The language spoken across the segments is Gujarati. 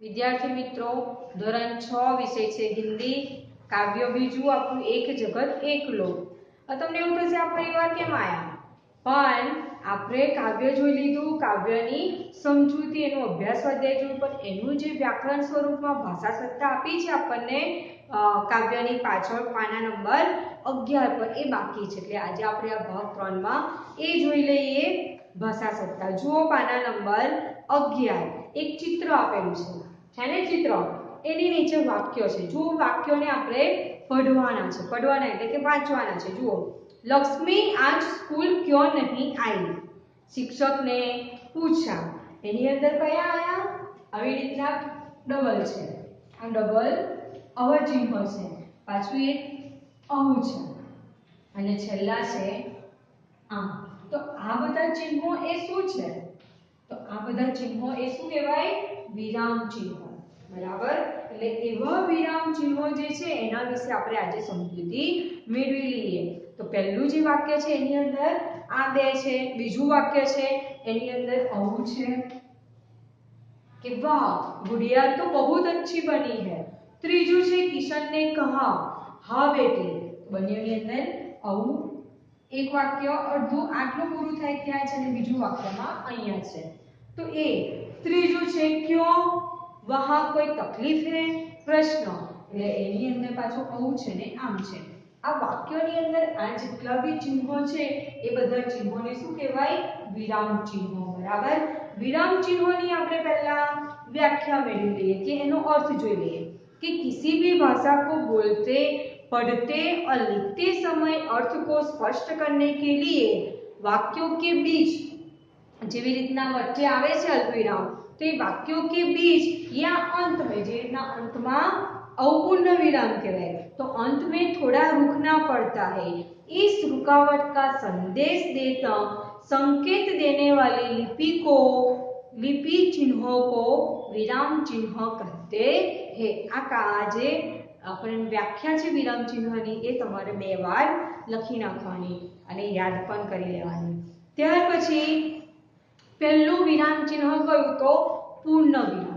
विद्यार्थी मित्रों धोरण 6 विषय छे हिंदी काव्य बीजू आपनु एक जगत एकलो। तमने एवुं थशे आ परिवार केम आया पण आपणे काव्य जोई लीधुं काव्यनी समजूती एनो अभ्यास स्वाध्याय जोई पण एनुं जे व्याकरण स्वरूपमां भाषा सत्ता आपी छे आपणने काव्यनी पाछळ पाना नंबर 11 पर ए बाकी छे એટલે આજે આપણે આ ભાગ 3 માં એ જોઈ લઈએ ભાષા સત્તા। જુઓ પાના નંબર 11 એક ચિત્ર આપેલું છે ને ચિત્ર એની નીચે વાક્ય છે। જો વાક્યોને આપણે પઢવાના એટલે કે વાંચવાના છે। જુઓ लक्ष्मी आज स्कूल क्यों नहीं आई शिक्षक ने पूछा। एनी अंदर कया आया આવી રીતના ડબલ છે આ ડબલ અવચિહ્ન છે પાછું એક અહુ છે અને છેલ્લા છે આ। તો આ બધા ચિહ્નો એ શું છે તો આ બધા ચિહ્નો એ શું કહેવાય વિરામ ચિહ્નો બરાબર। એટલે એવા વિરામ ચિહ્નો જે છે એના વિશે આપણે આજે સમજૂતી મેળવી લઈએ। तो पहलू जी वाक्य छे एनी अंदर आ बे छे बीजू वाक्य छे एनी अंदर अहू छे कि वाह गुड़िया तो बहुत अच्छी बनी है। त्रीजू छे किशन ने कहा हाँ बेटी। बन्नेनी अंदर अहू एक वाक्य अर्धुं आटલું પૂરું થાય ત્યાં છે અને બીજું વાક્યમાં અહીંયા છે। तो ए ત્રીજું છે क्यों वहां कोई तकलीफ है प्रश्न એટલે એની અંદર પાછું અહુ છે ને આમ છે। आ वाक्योनी अंदर आ जेटला भी चिन्हो छे ए बधा चिन्होने शुं कहेवाय विराम चिन्हो बराबर। विराम चिन्होनी आपणे पहेला व्याख्या मेळवी लईए कि एनो अर्थ जोई लईए कि किसी भी भाषा को बोलते पढ़ते और लिखते समय अर्थ को स्पष्ट करने के लिए वाक्यों के बीच जेवी रीतना वच्चे आवे छे अल्पविराम तो ये वाक्यों के बीच या अंत में जे रीतना अंतमां अपूर्ण विराम कहवाय तो अंत में थोड़ा रुकना पड़ता है। इस रुकावट का संदेश देता संकेत देने वाली लिपि चिन्हों को विराम चिन्ह कहते हैं। आज अपन व्याख्या छे विराम चिन्हनी ए तमारे 2 વાર લખી નાખવાની અને યાદ પણ કરી લેવાની। ત્યાર પછી પહેલું વિરામ ચિહ્ન કયું તો પૂર્ણ વિરામ।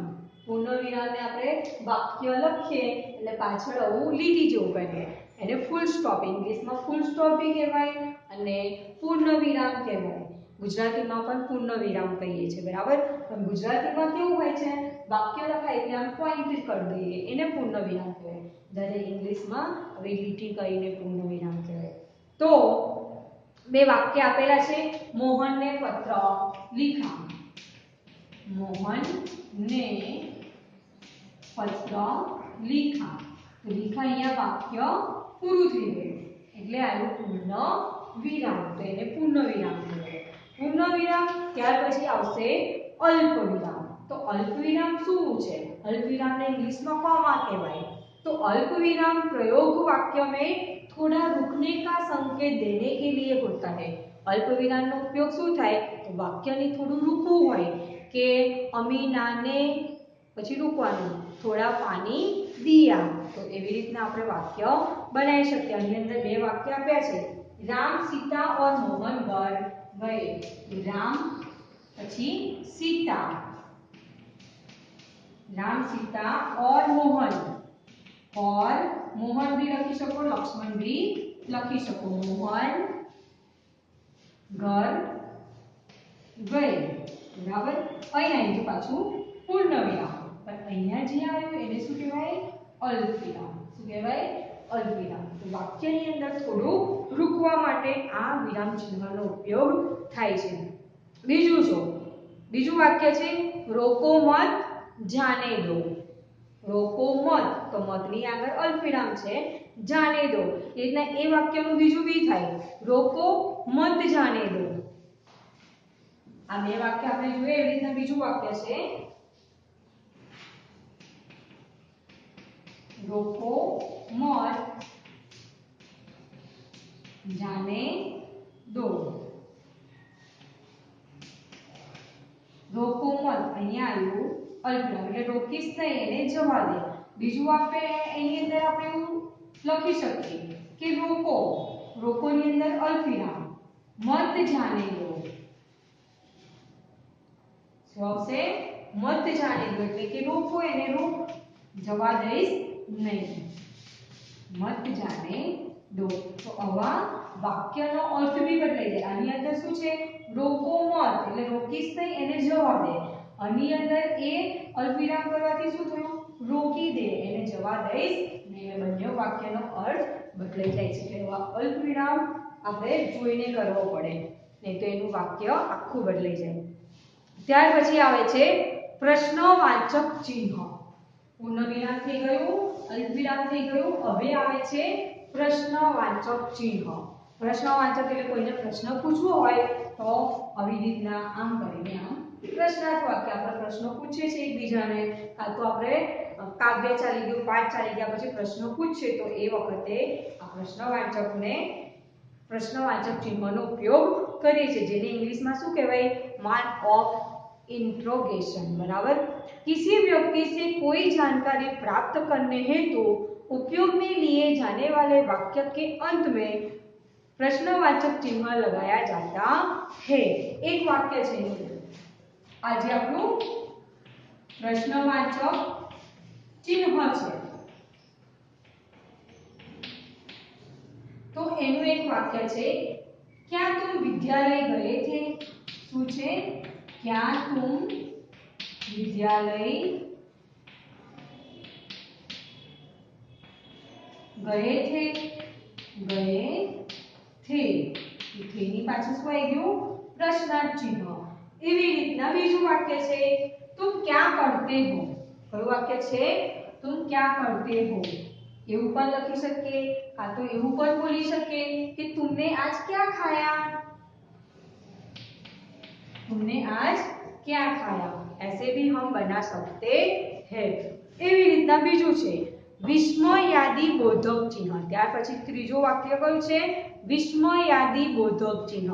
पूर्ण विराम ने आपणे वाक्य लखीए એટલે પાછળ આવું લીટી જેવું કરીએ એને ફૂલ સ્ટોપ ઇંગ્લિશમાં ફૂલ સ્ટોપ भी કહેવાય અને પૂર્ણ વિરામ કહેવાય। ગુજરાતીમાં પણ પૂર્ણ વિરામ કહીએ છીએ બરાબર। પણ ગુજરાતીમાં કેવું હોય છે વાક્ય લખાય એટલે આમ પોઈન્ટ કરી દઈએ એને પૂર્ણ વિરામ કહેવાય જ્યારે ઇંગ્લિશમાં હવે લીટી કરીને પૂર્ણ વિરામ કહેવાય। તો બે વાક્ય આપેલા છે મોહનને પત્ર લીખા। मोहन ने पत्र लिखा तो लिखा अहींया वाक्य पूરું થઈ ગયું એટલે આયું પૂર્ણ વિરામ તો એને પૂર્ણ વિરામ કહેવાય। પૂર્ણ વિરામ ત્યાર પછી આવશે અલ્પ વિરામ। તો અલ્પ વિરામ શું છે અલ્પ વિરામને ઇંગ્લિશમાં કોમા કહેવાય। तो अल्प विराम प्रयोग वाक्य में थोड़ा रुकने का संकेत देने के लिए होता है। अल्प विराम નો ઉપયોગ શું થાય તો વાક્યને થોડું રૂકવું હોય કે અમીના ને પછી રૂકવાનું થોડા પાણી દિયા તો એવી રીતના આપણે વાક્ય બનાવી શકીએ। આની અંદર 2 વાક્ય આપ્યા છે રામ सीता और मोहन घर गए। राम પછી सीता राम सीता और मोहन भी लखी सको लक्ष्मण भी लखी सको। मोहन घर गए बराबर। अहींया आवी पाछું પૂર્ણ વિરામ પણ અહીંયા જે આવ્યું એને શું કહેવાય અલ્પ વિરામ। શું કહેવાય અલ્પ વિરામ। તો વાક્યની અંદર થોડું રૂકવા માટે આ વિરામ ચિહ્નનો ઉપયોગ થાય છે। બીજું જો બીજું વાક્ય છે રોકો મત જાને દો। रोको मत तो मतनी आगळ अल्पविराम छे जाने दो ए રીતના એ વાક્યનું બીજું બી થાય रोको मत जाने दो। आ બે વાક્ય આપણે જોઈએ એવી રીતના બીજું વાક્ય છે रोको मत जाने दो। रोको मत અહીંયા આવ્યું અલ્પવિરામ એટલે રોકીશ નહીં એને જવા દે। બીજું આપણે એની અંદર આપણે એવું લખી શકીએ કે રોકોની અંદર અલ્પવિરામ મત જાને દો। શું આવશે મત જાણે દો એટલે કે રોકો એને રોક, જવા દઈશ નહીં, મત જાણે દો। તો આવા વાક્યનો અર્થ બી બદલાઈ જાય। આની અંદર શું છે રોકો મત એટલે રોકીશ નહીં એને જવા દે, આની અંદર એ અલ્પવિરામ કરવાથી શું થયું રોકી દે એને જવા દઈશ નહીં। બંને વાક્યનો અર્થ બદલાઈ જાય છે એટલે આવા અલ્પવિરામ આપણે જોઈને કરવો પડે, નહીં તો એનું વાક્ય આખું બદલાઈ જાય। ત્યાર પછી આવે છે પ્રશ્નવાચક ચિહ્ન। પૂર્ણવિરામ થઈ ગયું, અલ્પવિરામ થઈ ગયું, હવે આવે છે પ્રશ્નવાચક ચિહ્ન। પ્રશ્નવાચક એટલે કોઈને પ્રશ્ન પૂછવો હોય તો આવી રીતના આમ કરીને આમ પ્રશ્નાર્થ વાક્ય આપણે પ્રશ્નો પૂછીએ છીએ એકબીજાને, કાં તો આપણે કાવ્ય ચાલી ગયું પાઠ ચાલી ગયા પછી પ્રશ્નો પૂછીએ તો એ વખતે આ પ્રશ્નવાચક ચિહ્નનો ઉપયોગ કરીએ છીએ, જેને इंग्लिशમાં શું કહેવાય मार्क ऑफ इंट्रोगेशन। बराबर। किसी व्यक्ति से कोई जानकारी प्राप्त करने हेतु उपयोग में लिए जाने वाले वाक्य के अंत में प्रश्नवाचक चिन्ह लगाया जाता है। एक वाक्य છે આજે આપણું પ્રશ્નવાચક ચિહ્ન છે તો એનું એક વાક્ય છે क्या तुम विद्यालय गए थे। શું છે क्या तुम विद्यालय गए थे, गए थे ની પાછળ શું આવી ગયું પ્રશ્નાર્થ ચિહ્ન। એવી રીતના બીજું વાક્ય છે तुम क्या करते हो। કયું વાક્ય છે तुम क्या करते हो, એવું પણ લખી શકીએ કાં તો એવું પણ બોલી શકીએ કે तुमने आज क्या खाया, तुमने आज क्या खाया, ऐसे भी हम बना सकते हैं। એવી રીતના બીજું છે વિસ્મયાદી બોધક ચિહ્ન। ત્યાર પછી ત્રીજો વાક્ય કયું છે વિસ્મયાદી બોધક ચિહ્ન।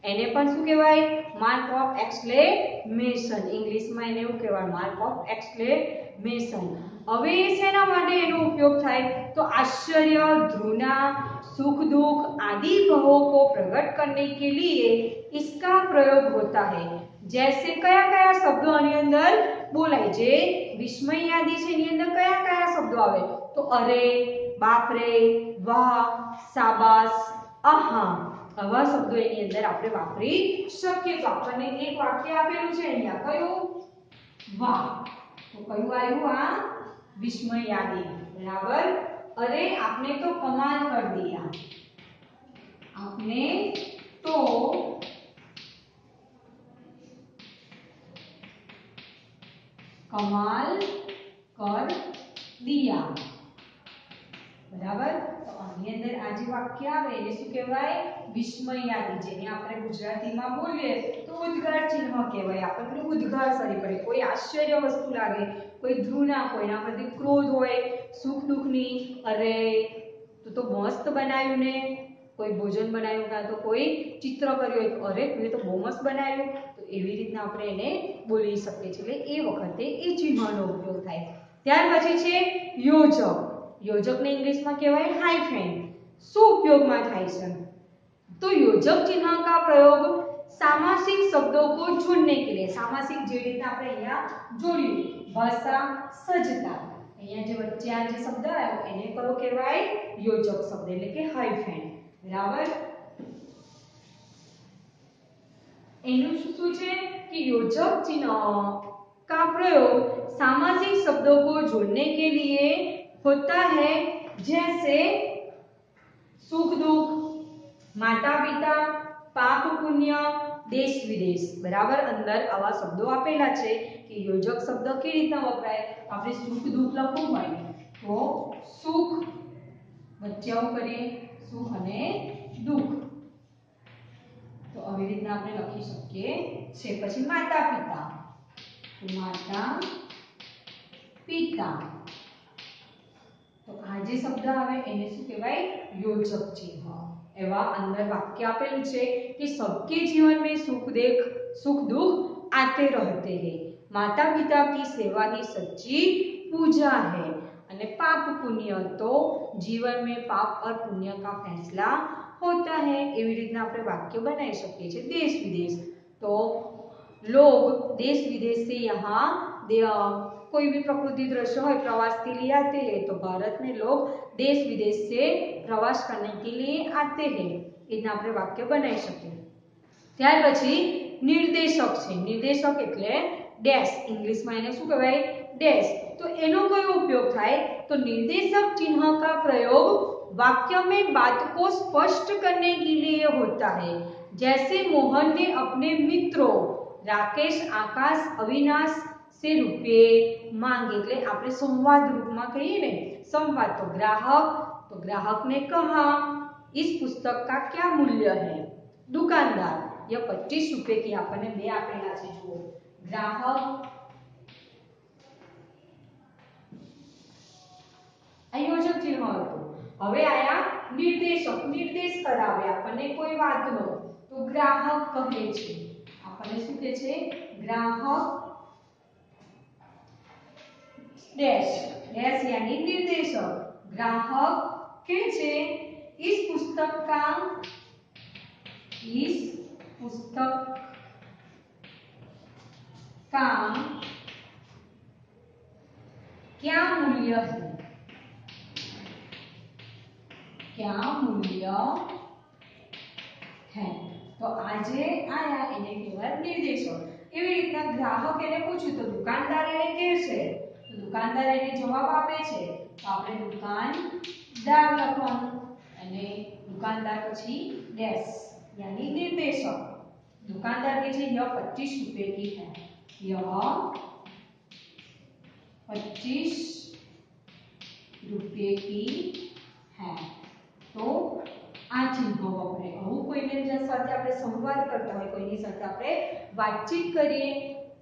એને પણ શું કહેવાય માર્ક ઓફ એક્સક્લેમેશન। ઇંગ્લિશમાં એને એવું કહેવાય માર્ક ઓફ એક્સક્લેમેશન। હવે શેના માટે એનો ઉપયોગ થાય તો आश्चर्य, घृणा, सुख दुख आदि भावों को प्रकट करने के लिए इसका प्रयोग होता है। जैसे कया कया शब्दों आनी अंदर बोलाय जे विस्मयादी छे एनी अंदर कया कया शब्दों आवे तो अरे, बाप रे, वाह, शाबाश, आहा आवा शब्दों एनी अंदर आपणे वापरी શકીએ। તો આપણને એક વાક્ય આપેલું છે અહીંયા કયું વાહ, તો કયું આવ્યું આ विस्मयादी। बराबर। अरे आपने तो कमाल कर दिया, आपने तो कमाल कर दिया। बराबर। तो आनी अंदर आज वाक्य आवे એને શું કહેવાય વિસ્મયાદી, જેને આપણે ગુજરાતીમાં બોલીએ તો ઉદ્ગાર ચિહ્ન કહેવાય। આપણને ઉદ્ગાર સરી પડે, કોઈ આશ્ચર્ય વસ્તુ લાગે, કોઈ ધૃણા, કોઈના પ્રતિ ક્રોધ હોય, સુખ દુઃખની અરે તો મસ્ત બનાવ્યું ને, કોઈ ભોજન બનાવ્યું કાં તો કોઈ ચિત્ર કર્યું હોય તો અરે તું તો બહુ મસ્ત બનાવ્યું, તો એવી રીતના આપણે એને બોલી શકીએ છીએ। એટલે એ વખતે એ ચિહ્નનો ઉપયોગ થાય। ત્યાર પછી છે યોજક। યોજકને ઇંગ્લિશમાં કહેવાય હાઇફેન। શું ઉપયોગમાં થાય છે तो योजक चिन्ह का प्रयोग सामासिक शब्दों को जोड़ने के लिए। सामासिक जे रीते આપણે અહીંયા જોડ્યું ભાષા સજ્જતા, અહીંયા જે વચ્ચે આ જે શબ્દ આવ્યો એને કયો કહેવાય યોજક શબ્દ એટલે કે હાઇફેન। બરાબર। એનું શું છે કે યોજક चिन्ह का प्रयोग सामासिक शब्दों को जोड़ने के लिए होता है। जैसे सुख दुख, माता पिता, पाप पुण्य, देश विदेश। बराबर। अंदर आवा शब्दों आपेला छे कि योजक शब्द केवी रीतना वपराय। आपणे सुख दुख लखવું હોય તો સુખ વચ્ચે આવું કરીએ સુખ અને દુઃખ, તો આવી રીતના આપણે લખી શકીએ છે। પછી માતા પિતા, તો માતા પિતા, તો આ જે શબ્દ આવે એને શું કહેવાય યોજક ચિહ્ન। एवं अंदर वाक्य आपेलू छे कि सबके जीवन में सुख दुख आते रहते हैं। माता पिता की सेवा ही सच्ची पूजा है। अने पाप पुण्य तो जीवन में पाप और पुण्य का फैसला होता है। एवी रीतना आपणे वाक्य बनाई सकीए छीए। देश विदेश, तो लोग देश विदेश से यहाँ कोई भी प्रकृति दृश्य हो प्रवास के लिए आते हैं, तो भारत में लोग देश विदेश से प्रवास करने के लिए आते हैं। इतना આપણે વાક્ય બનાવી શકીએ। ત્યાર પછી નિર્દેશક છે। નિર્દેશક એટલે ડેશ, ઇંગ્લિશમાં એને શું કહેવાય? ડેશ। તો એનો કયો ઉપયોગ થાય? તો निर्देशक चिन्ह का प्रयोग वाक्य में बात को स्पष्ट करने के लिए होता है। जैसे मोहन ने अपने मित्रों राकेश, आकाश, अविनाश से रुपये मांगे। એટલે આપણે સંવાદ રૂપમાં કહીએ ને, સંવાદ। तो ग्राहक ने कहा इस पुस्तक का क्या मूल्य है? दुकानदार यह 25 रुपए की आपने बे आपेला छे। जुओ ग्राहक आयोजक चिन्ह हतुं। हवे आया निर्देशक, निर्देश करावे आपने कोई वातनो। तो ग्राहक कहे छे, आपने शुं कहे छे? ग्राहक डैश, डैश यानी निर्देशक। ग्राहक कहे छे इस पुस्तक का क्या मूल्य है? क्या मूल्य है? तो आजे आया एने कहेवाय निर्देशक। एवी रीतना ग्राहक एने पूछ्યું तो दुकानदार एने કહે છે, तो दुकानदार एने जवाब आपे છે। तो આપણે दुकानदार લખવાનું અને दुकानदार પછી डैश यानी निर्देशक। दुकानदार के छे यह 25 रुपए की है, यह 25 रुपए की है। तो आ चिन्ह वपराय। आવું કોઈને સાથે આપણે સંવાદ કરતા હોય, કોઈની સાથે આપણે વાતચીત કરીએ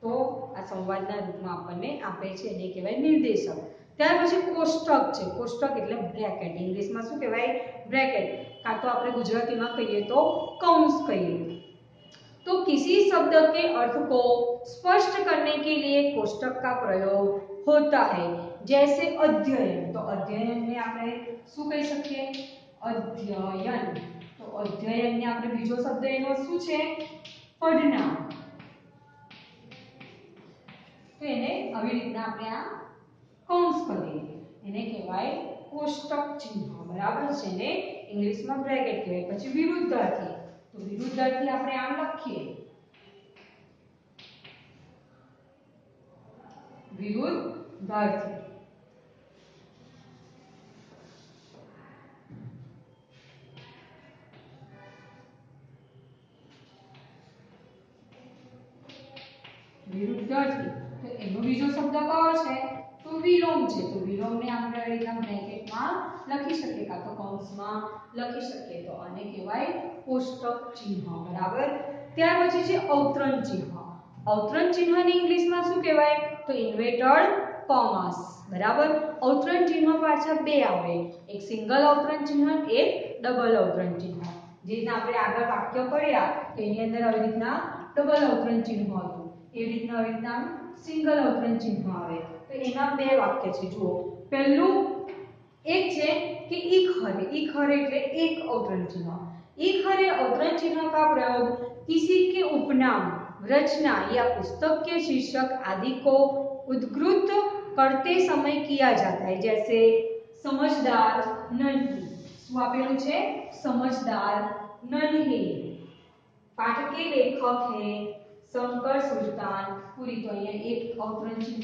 તો આ સંવાદના રૂપમાં આપણને આપે છે, એને કહેવાય નિર્દેશક। ત્યાર પછી કોષ્ટક છે। કોષ્ટક એટલે બ્રેકેટ, ઇંગ્લિશમાં શું કહેવાય? બ્રેકેટ, કાં તો આપણે ગુજરાતીમાં કહીએ તો કૌંસ કહીએ। तो किसी शब्द के अर्थ को स्पष्ट करने के लिए कोष्टक का प्रयोग होता है। जैसे अध्ययन, तो अध्ययन ने આપણે શું કહી શકીએ? अध्ययन। तो अध्ययन ने આપણે બીજો શબ્દ એનો શું છે? પઢના। તો એને આવી રીતના આપણે આ કૌંસ કરીએ, એને કહેવાય કોષ્ટક ચિહ્ન। બરાબર છે ને? ઇંગ્લિશમાં બ્રેકેટ કહેવાય। પછી વિરુદ્ધાર્થી, तो विरुद्धार्थी આપણે આમ લખીએ, विरुद्धार्थी। विरुद्धार्थी तो એનો બીજો શબ્દ કયો છે? તો વિલોમ છે। તો વિલોમને આપણે આ રીતના બ્રેકેટમાં લખી શકીએ, કાં તો કૌંસમાં લખી શકીએ। તો આને કહેવાય કોષ્ટક ચિહ્ન। બરાબર। ત્યાર પછી છે અવતરણ ચિહ્ન। અવતરણ ચિહ્નને ઇંગ્લિશમાં શું કહેવાય? તો ઇન્વર્ટેડ કોમાસ। બરાબર। અવતરણ ચિહ્ન પાછા બે આવે, એક સિંગલ અવતરણ ચિહ્ન, એક ડબલ અવતરણ ચિહ્ન। જે રીતના આપણે આગળ વાક્ય પડ્યા તો એની અંદર આવી રીતના ડબલ અવતરણ ચિહ્ન હતું, એવી રીતના આવી રીતના સિંગલ અવતરણ ચિહ્ન આવે। તો એના બે વાક્ય છે। જુઓ, પહેલું એક છે कि इखरे, इखरे એટલે એક અવતરણ ચિહ્ન। इखरे अवतरण चिन्ह का प्रयोग किसी के उपनाम, रचना या पुस्तक के शीर्षक आदि को उद्घृत करते समय किया जाता है। जैसे समझदार नहीं, શું આપેલું છે? समझदार नहीं। पाठ के लेखक है शंकर सुल्तान पुरी। तो અહીંયા એક અવતરણ ચિહ્ન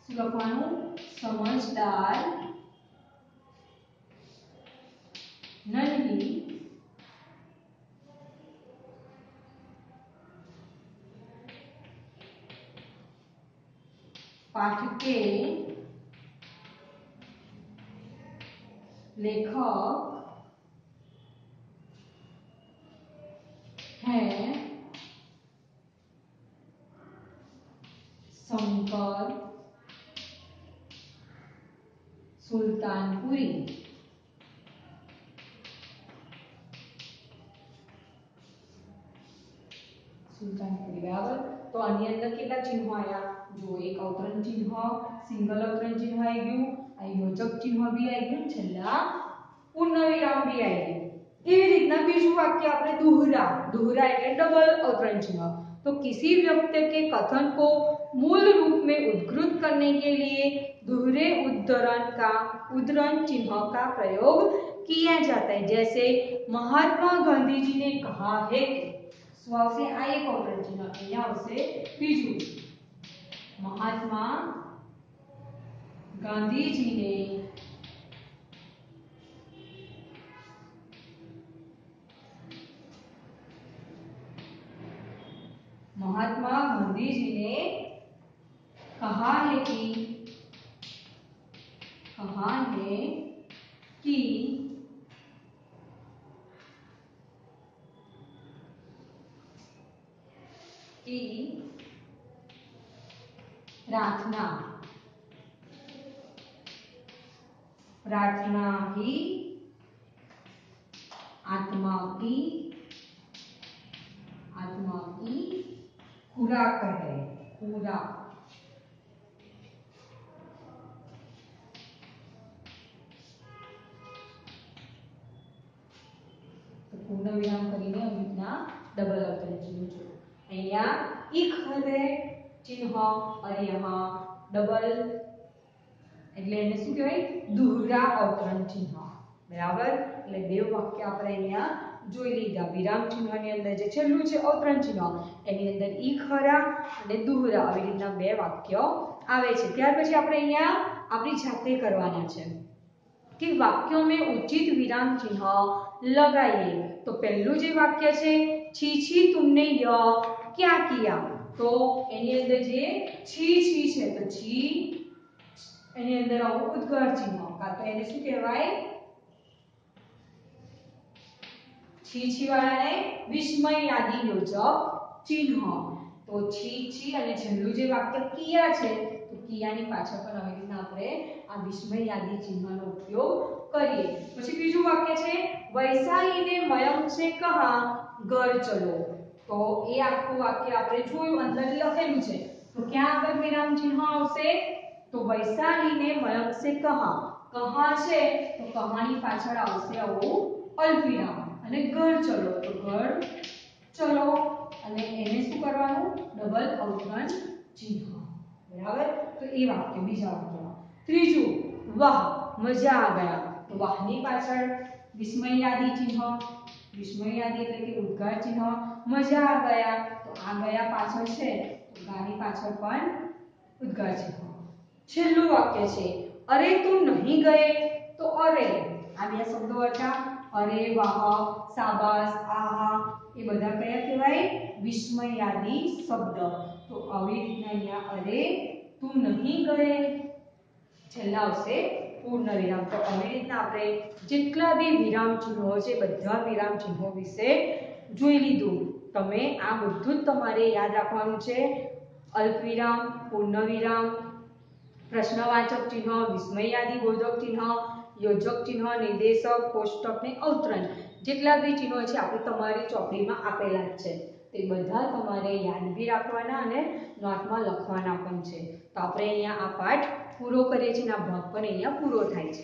શું લખવાનું? समझदार नहीं पाठ के लेखक हैं शंकर सुल्तानपुरी। सुल्तानपुरी। बराबर। तो आनी अंदर કેટલા ચિહ્નો આયા? जो एक अवतरण चिन्ह, सिंगल अवतरण चिन्ह आई गયું, आ योजक चिन्ह भी आई गયું, છેલ્લા પૂર્ણવિરામ भी आई गયું। એવી રીતના બીજું વાક્ય આપણે दोहरा, दोहरा એટલે ડબલ अवतरण चिन्ह। तो किसी व्यक्ति के कथन को मूल रूप में उद्धृत करने के लिए दोहरे उद्धरण चिन्ह का प्रयोग किया जाता है। जैसे महात्मा गांधी जी ने कहा है कि स्व से आ एक उद्धरण चिन्ह અહીંયા આવશે બીજું महात्मा गांधी जी ने कहा है कि प्रार्थना ही आत्मा की खुराक है। खुराक तो पूर्ण विराम કરીને આવી રીતના ડબલ અવતરણ ચિહ્ન જોડો। અહીંયા ઈખ હરે ચિહ્ન અને यहाँ ડબલ એટલે એને શું કહેવાય દુહરા અવતરણ ચિહ્ન બરાબર। એટલે બે વાક્ય આપણે અહીંયા જોઈ લીધા। વિરામ ચિહ્નની અંદર જે છેલ્લું છે અવતરણ ચિહ્ન એની અંદર ઈખ હરા અને દુહરા આવી રીતના બે વાક્ય આવે છે। ત્યાર પછી આપણે અહીંયા આપણી જાતે કરવાના છે कि वाक्यों में उचित विराम चिन्ह लगाइए। तो पहलू जो वाक्य है छी छी तुमने यह क्या किया तो एनी अंदर जे छी छी है तो छी एनी अंदर आवू उद्गार चिन्ह का तो एने શું કહેવાય छी छी वाला ने विस्मयादि योजक चिन्ह। तो छी छी અને છેલ્લું જે વાક્ય કિયા છે તો કિયાની પાછળ પણ આવી રીતના આપણે આ વિસ્મયાદि ચિહ્નનો ઉપયોગ કરીએ। પછી બીજું વાક્ય છે વૈશાલી ને મયંક से कहा घर चलो। तो એ આખું વાક્ય આપણે જોયું અંદર લખેલું છે તો ક્યાં આગળ વિરામ ચિહ્ન આવશે તો વૈશાલી ને મયંક से कहा છે તો કહાની પાછળ આવશે આવું અલ્પવિરામ અને घर चलो तो घर चलो અને એને શું કરવાનું ડબલ અવતરણ ચિહ્ન બરાબર। तो એ વાક્ય બીજા વાક્યમાં। ત્રીજું વાહ મજા આ ગયા તો વાહની પાછળ વિસ્મયાદि चिन्ह विस्मयादि એટલે કે ઉદ્ગાર ચિહ્ન મજા આ ગયા તો આ ગયા પાછળ છે તો ગાની પાછળ પણ ઉદ્ગાર ચિહ્ન। છેલ્લું વાક્ય છે અરે તું નહીં ગયે તો અરે આ બે શબ્દો હતા અરે વાહ શાબાશ આહા એ બધા કયા કહેવાય વિસ્મયાદि શબ્દ। તો આવી રીતના અહીંયા અરે તું નહીં ગયે છેલ્લા આવશે પૂર્ણ વિરામ। તો આવી રીતના આપણે જેટલા બી વિરામ ચિહ્નો છે બધા વિરામ ચિહ્નો વિશે જોઈ લીધું। તમે આ બધું જ તમારે યાદ રાખવાનું છે અલ્પવિરામ પૂર્ણ વિરામ પ્રશ્નવાચક ચિહ્ન વિસ્મયાદि બોધક ચિહ્ન યોજક ચિહ્ન નિર્દેશક કોષ્ટક ને અવતરણ જેટલા બી ચિહ્નો છે આપણે તમારી ચોપડીમાં આપેલા જ છે તે બધા તમારે યાદ બી રાખવાના અને નોટમાં લખવાના પણ છે। તો આપણે અહીંયા આ પાઠ પૂરો કરીએ છીએ અને આ ભાગ પણ અહીંયા પૂરો થાય છે।